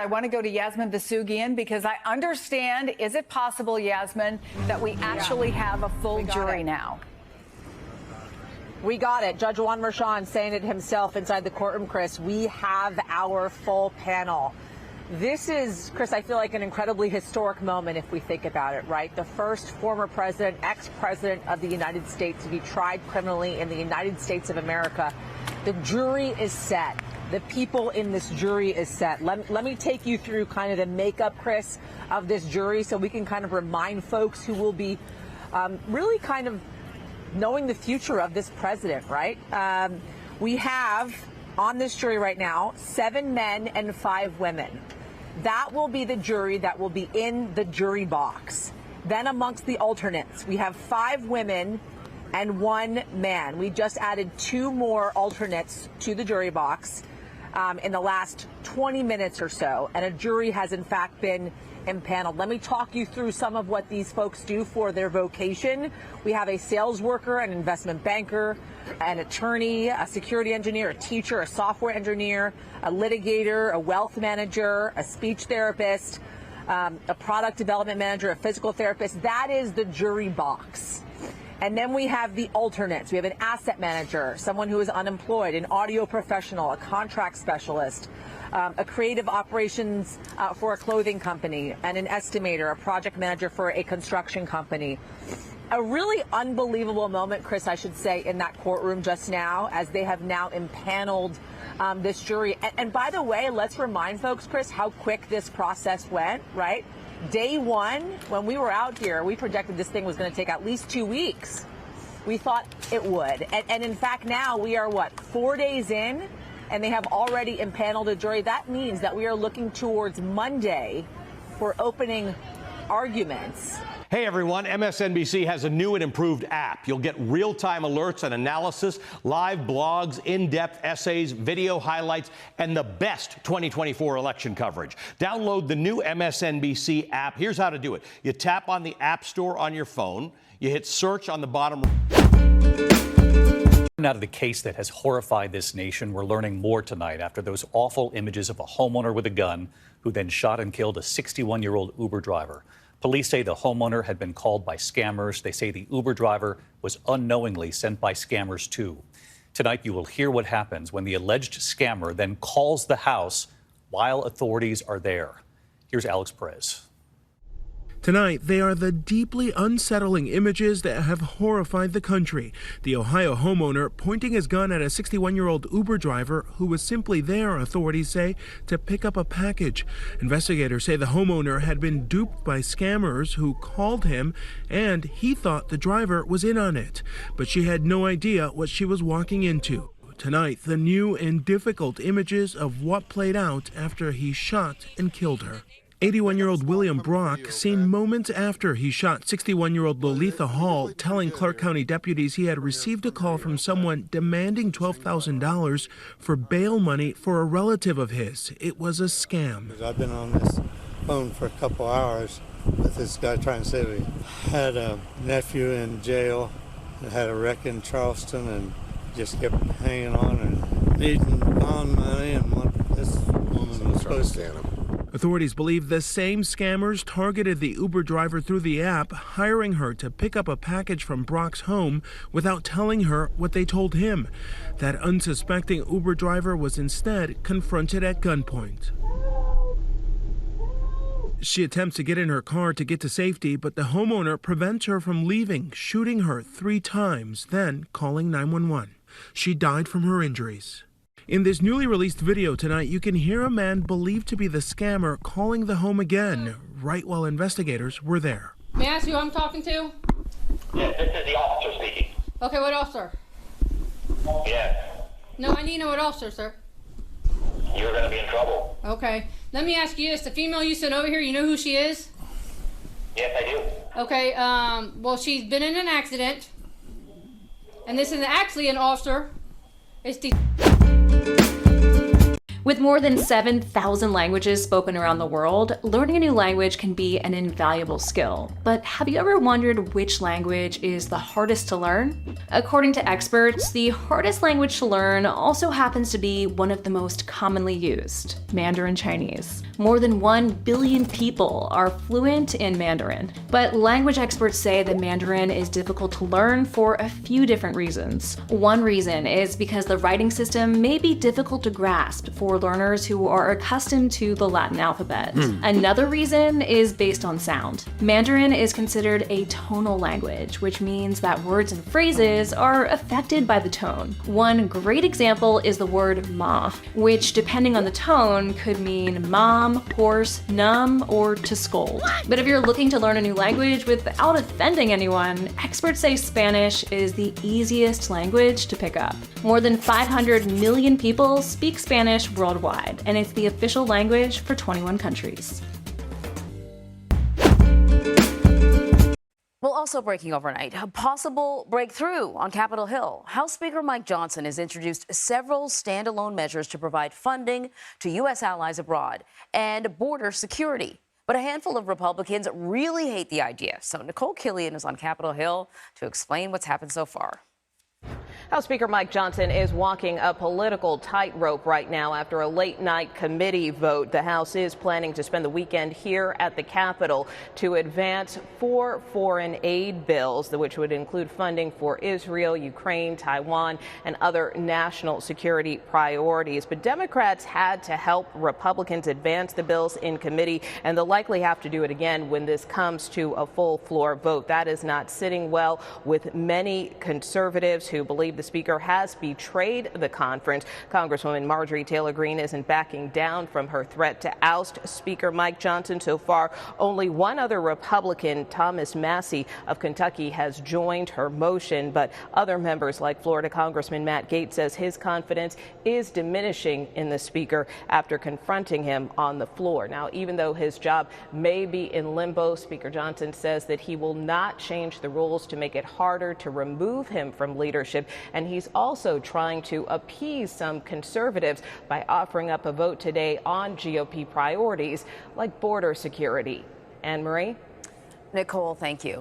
I want to go to Yasmin Vasugian because I understand, is it possible, Yasmin, that we actually have a full jury now? We got it. Judge Juan Merchan saying it himself inside the courtroom, Chris. We have our full panel. This is, Chris, I feel like an incredibly historic moment if we think about it, right? The first former president, ex-president of the United States to be tried criminally in the United States of America. The jury is set. The people in this jury is set. Let me take you through kind of the makeup, Chris, of this jury so we can kind of remind folks who will be really kind of knowing the future of this president, right? We have on this jury right now 7 men and 5 women. That will be the jury that will be in the jury box. Then amongst the alternates, we have 5 women and 1 man. We just added 2 more alternates to the jury box in the last 20 minutes or so, and a jury has in fact been impaneled. Let me talk you through some of what these folks do for their vocation. We have a sales worker, an investment banker, an attorney, a security engineer, a teacher, a software engineer, a litigator, a wealth manager, a speech therapist, a product development manager, a physical therapist. That is the jury box. And then we have the alternates. We have an asset manager, someone who is unemployed, an audio professional, a contract specialist, a creative operations for a clothing company, and an estimator, a project manager for a construction company. A really unbelievable moment, Chris, I should say, in that courtroom just now, as they have now impaneled this jury. And by the way, let's remind folks, Chris, how quick this process went, right? Day one, when we were out here, we projected this thing was going to take at least 2 weeks. We thought it would. And in fact, now we are, 4 days in, and they have already impaneled a jury. That means that we are looking towards Monday for opening arguments. Hey everyone, MSNBC has a new and improved app. You'll get real-time alerts and analysis, live blogs, in-depth essays, video highlights, and the best 2024 election coverage. Download the new MSNBC app. Here's how to do it. You tap on the App Store on your phone. You hit search on the bottom. Out of the case that has horrified this nation, we're learning more tonight after those awful images of a homeowner with a gun who then shot and killed a 61-year-old Uber driver. Police say the homeowner had been called by scammers. They say the Uber driver was unknowingly sent by scammers too. Tonight, you will hear what happens when the alleged scammer then calls the house while authorities are there. Here's Alex Perez. Tonight, they are the deeply unsettling images that have horrified the country. The Ohio homeowner pointing his gun at a 61-year-old Uber driver who was simply there, authorities say, to pick up a package. Investigators say the homeowner had been duped by scammers who called him, and he thought the driver was in on it. But she had no idea what she was walking into. Tonight, the new and difficult images of what played out after he shot and killed her. 81-year-old William Brock, seen moments after he shot 61-year-old Lolitha Hall, telling Clark County deputies he had received a call from someone demanding $12,000 for bail money for a relative of his. It was a scam. I've been on this phone for a couple hours with this guy trying to say we had a nephew in jail that had a wreck in Charleston and just kept hanging on and needing bond money, and what this woman was supposed to. Authorities believe the same scammers targeted the Uber driver through the app, hiring her to pick up a package from Brock's home without telling her what they told him. That unsuspecting Uber driver was instead confronted at gunpoint. She attempts to get in her car to get to safety, but the homeowner prevents her from leaving, shooting her 3 times, then calling 911. She died from her injuries. In this newly released video tonight, you can hear a man believed to be the scammer calling the home again, right while investigators were there. May I ask who I'm talking to? Yeah, this is the officer speaking. Okay, what officer? Yeah. No, I need to know what officer, sir. You're going to be in trouble. Okay. Let me ask you this. The female you sent over here, you know who she is? Yes, I do. Okay, well, she's been in an accident. And this is actually an officer. It's the... With more than 7,000 languages spoken around the world, learning a new language can be an invaluable skill. But have you ever wondered which language is the hardest to learn? According to experts, the hardest language to learn also happens to be one of the most commonly used, Mandarin Chinese. More than 1 billion people are fluent in Mandarin. But language experts say that Mandarin is difficult to learn for a few different reasons. One reason is because the writing system may be difficult to grasp for learners who are accustomed to the Latin alphabet. Another reason is based on sound. Mandarin is considered a tonal language, which means that words and phrases are affected by the tone. One great example is the word ma, which depending on the tone could mean mom, horse, numb, or to scold. But if you're looking to learn a new language without offending anyone, experts say Spanish is the easiest language to pick up. More than 500 million people speak Spanish worldwide, and it's the official language for 21 countries. Well, also breaking overnight, a possible breakthrough on Capitol Hill. House Speaker Mike Johnson has introduced several standalone measures to provide funding to U.S. allies abroad and border security. But a handful of Republicans really hate the idea. So Nicole Killian is on Capitol Hill to explain what's happened so far. House Speaker Mike Johnson is walking a political tightrope right now after a late-night committee vote. The House is planning to spend the weekend here at the Capitol to advance 4 foreign aid bills, which would include funding for Israel, Ukraine, Taiwan, and other national security priorities. But Democrats had to help Republicans advance the bills in committee, and they'll likely have to do it again when this comes to a full floor vote. That is not sitting well with many conservatives who believe the Speaker has betrayed the conference. Congresswoman Marjorie Taylor Greene isn't backing down from her threat to oust Speaker Mike Johnson. So far, only one other Republican, Thomas Massey of Kentucky, has joined her motion. But other members, like Florida Congressman Matt Gaetz, says his confidence is diminishing in the Speaker after confronting him on the floor. Now, even though his job may be in limbo, Speaker Johnson says that he will not change the rules to make it harder to remove him from leadership. And he's also trying to appease some conservatives by offering up a vote today on GOP priorities like border security. Anne Marie? Nicole, thank you.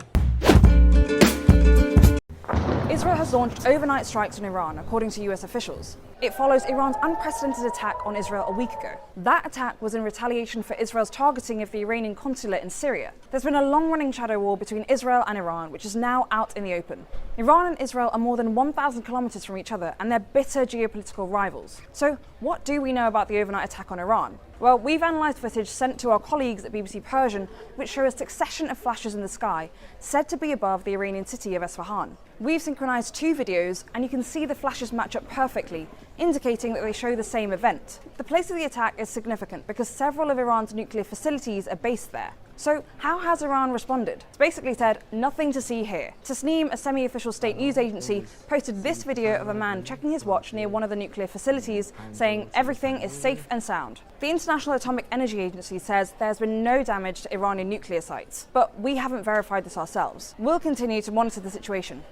Israel has launched overnight strikes on Iran, according to US officials. It follows Iran's unprecedented attack on Israel a week ago. That attack was in retaliation for Israel's targeting of the Iranian consulate in Syria. There's been a long-running shadow war between Israel and Iran, which is now out in the open. Iran and Israel are more than 1,000 kilometers from each other, and they're bitter geopolitical rivals. So what do we know about the overnight attack on Iran? Well, we've analysed footage sent to our colleagues at BBC Persian, which show a succession of flashes in the sky, said to be above the Iranian city of Isfahan. We've synchronised 2 videos, and you can see the flashes match up perfectly, indicating that they show the same event. The place of the attack is significant because several of Iran's nuclear facilities are based there. So how has Iran responded? It's basically said, nothing to see here. Tasnim, a semi-official state news agency, posted this video of a man checking his watch near one of the nuclear facilities, saying everything is safe and sound. The International Atomic Energy Agency says there's been no damage to Iranian nuclear sites, but we haven't verified this ourselves. We'll continue to monitor the situation.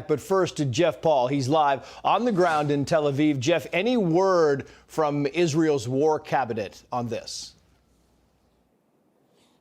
But first to Jeff Paul. He's live on the ground in Tel Aviv. Jeff, any word from Israel's war cabinet on this?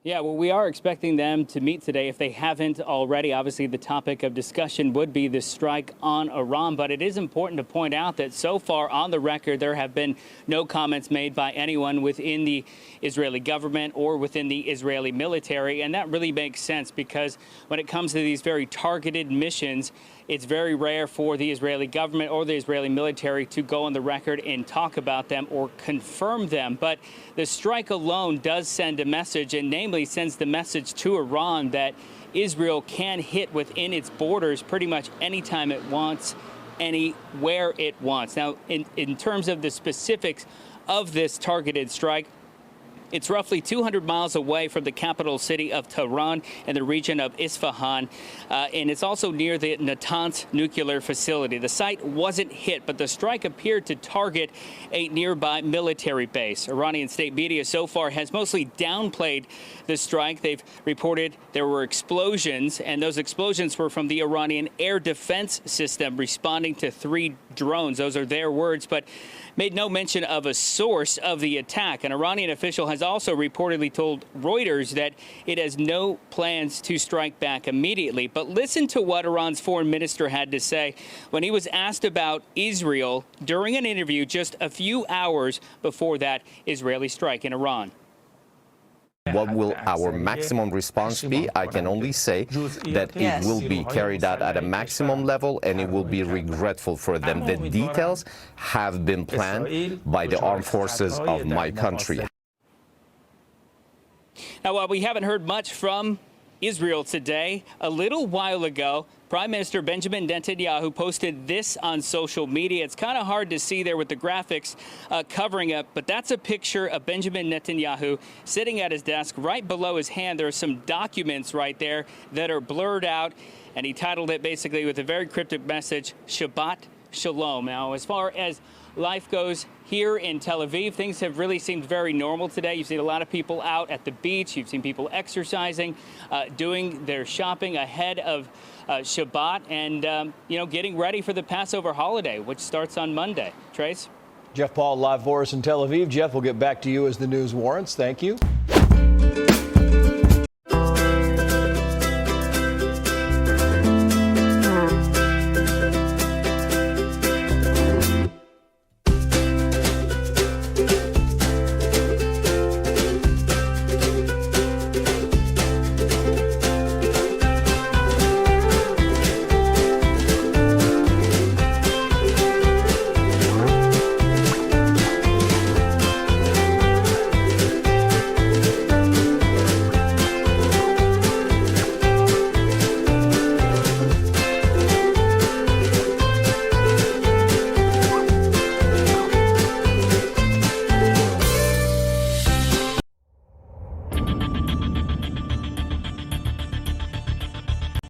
Yeah, well, we are expecting them to meet today if they haven't already. Obviously, the topic of discussion would be the strike on Iran. But it is important to point out that so far on the record, there have been no comments made by anyone within the Israeli government or within the Israeli military. And that really makes sense because when it comes to these very targeted missions, it's very rare for the Israeli government or the Israeli military to go on the record and talk about them or confirm them. But the strike alone does send a message, and namely sends the message to Iran that Israel can hit within its borders pretty much anytime it wants, anywhere it wants. Now, in terms of the specifics of this targeted strike, it's roughly 200 miles away from the capital city of Tehran in the region of Isfahan, and it's also near the Natanz nuclear facility. The site wasn't hit, but the strike appeared to target a nearby military base. Iranian state media so far has mostly downplayed the strike. They've reported there were explosions, and those explosions were from the Iranian air defense system responding to 3 drones. Those are their words, but made no mention of a source of the attack. An Iranian official has also reportedly told Reuters that it has no plans to strike back immediately. But listen to what Iran's foreign minister had to say when he was asked about Israel during an interview just a few hours before that Israeli strike in Iran. What will our maximum response be? I can only say that it will be carried out at a maximum level, and it will be regretful for them. The details have been planned by the armed forces of my country. Now, while we haven't heard much from Israel today, a little while ago, Prime Minister Benjamin Netanyahu posted this on social media. It's kind of hard to see there with the graphics covering it, but that's a picture of Benjamin Netanyahu sitting at his desk. Right below his hand, there are some documents right there that are blurred out, and he titled it basically with a very cryptic message, Shabbat Shalom. Now, as far as life goes here in Tel Aviv, things have really seemed very normal today. You've seen a lot of people out at the beach. You've seen people exercising, doing their shopping ahead of Shabbat and, getting ready for the Passover holiday, which starts on Monday. Trace? Jeff Paul live for us in Tel Aviv. Jeff, we'll get back to you as the news warrants. Thank you.